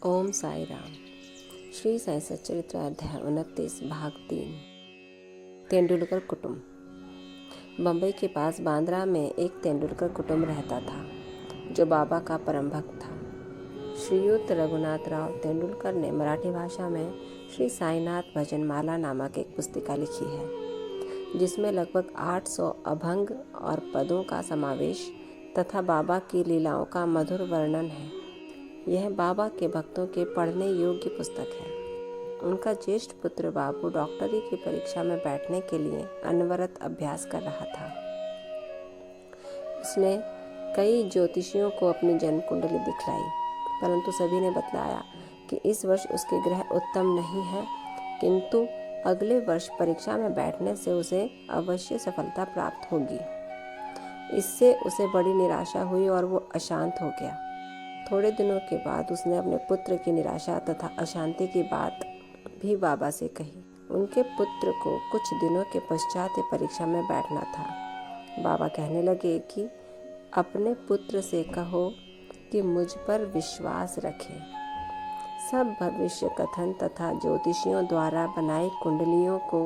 ओम साई राम। श्री साई सच्चरित्र अध्याय 29 भाग 3। तेंदुलकर कुटुंब। बम्बई के पास बांद्रा में एक तेंदुलकर कुटुंब रहता था जो बाबा का परम भक्त था। श्रीयुत रघुनाथ राव तेंदुलकर ने मराठी भाषा में श्री साईनाथ भजन माला नामक एक पुस्तिका लिखी है जिसमें लगभग 800 अभंग और पदों का समावेश तथा बाबा की लीलाओं का मधुर वर्णन है। यह बाबा के भक्तों के पढ़ने योग्य पुस्तक है। उनका ज्येष्ठ पुत्र बाबू डॉक्टरी की परीक्षा में बैठने के लिए अनवरत अभ्यास कर रहा था। उसने कई ज्योतिषियों को अपनी जन्म कुंडली दिखलाई, परंतु सभी ने बतलाया कि इस वर्ष उसके ग्रह उत्तम नहीं है, किंतु अगले वर्ष परीक्षा में बैठने से उसे अवश्य सफलता प्राप्त होगी। इससे उसे बड़ी निराशा हुई और वो अशांत हो गया। थोड़े दिनों के बाद उसने अपने पुत्र की निराशा तथा अशांति की बात भी बाबा से कही। उनके पुत्र को कुछ दिनों के पश्चात परीक्षा में बैठना था। बाबा कहने लगे कि अपने पुत्र से कहो कि मुझ पर विश्वास रखे। सब भविष्य कथन तथा ज्योतिषियों द्वारा बनाई कुंडलियों को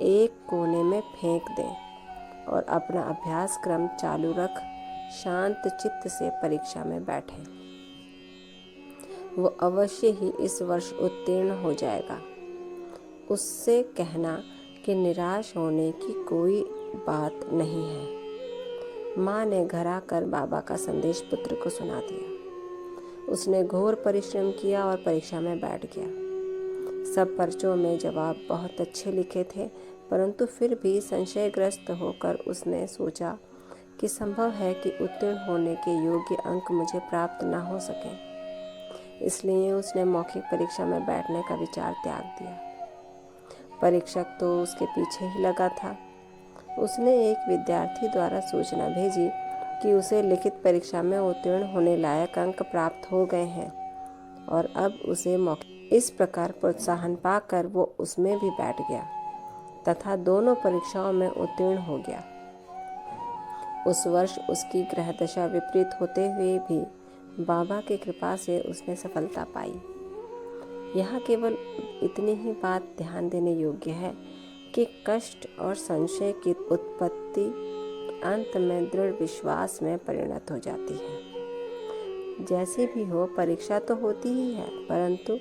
एक कोने में फेंक दें और अपना अभ्यास क्रम चालू रख शांत चित्त से परीक्षा में बैठें। वो अवश्य ही इस वर्ष उत्तीर्ण हो जाएगा। उससे कहना कि निराश होने की कोई बात नहीं है। माँ ने घर आकर बाबा का संदेश पुत्र को सुना दिया। उसने घोर परिश्रम किया और परीक्षा में बैठ गया। सब पर्चों में जवाब बहुत अच्छे लिखे थे, परंतु फिर भी संशयग्रस्त होकर उसने सोचा कि संभव है कि उत्तीर्ण होने के योग्य अंक मुझे प्राप्त न हो सकें। इसलिए उसने मौखिक परीक्षा में बैठने का विचार त्याग दिया। परीक्षक तो उसके पीछे ही लगा था। उसने एक विद्यार्थी द्वारा सूचना भेजी कि उसे लिखित परीक्षा में उत्तीर्ण होने लायक अंक प्राप्त हो गए हैं और अब उसे मौखिक। इस प्रकार प्रोत्साहन पाकर वो उसमें भी बैठ गया तथा दोनों परीक्षाओं में उत्तीर्ण हो गया। उस वर्ष उसकी ग्रह दशा विपरीत होते हुए भी बाबा की कृपा से उसने सफलता पाई। यहाँ केवल इतनी ही बात ध्यान देने योग्य है कि कष्ट और संशय की उत्पत्ति अंत में दृढ़ विश्वास में परिणत हो जाती है। जैसे भी हो, परीक्षा तो होती ही है, परंतु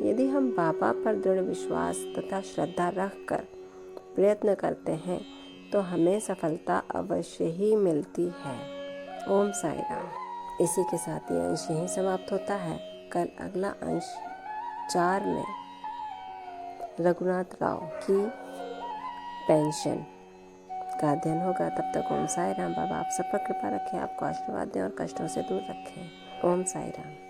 यदि हम बाबा पर दृढ़ विश्वास तथा श्रद्धा रखकर प्रयत्न करते हैं तो हमें सफलता अवश्य ही मिलती है। ओम साई राम। इसी के साथ ये अंश यहीं समाप्त होता है। कल अगला अंश 4 में रघुनाथ राव की पेंशन का अध्ययन होगा। तब तक ओम साई राम। बाबा आप सब पर कृपा रखें, आपको आशीर्वाद दें और कष्टों से दूर रखें। ओम साई राम।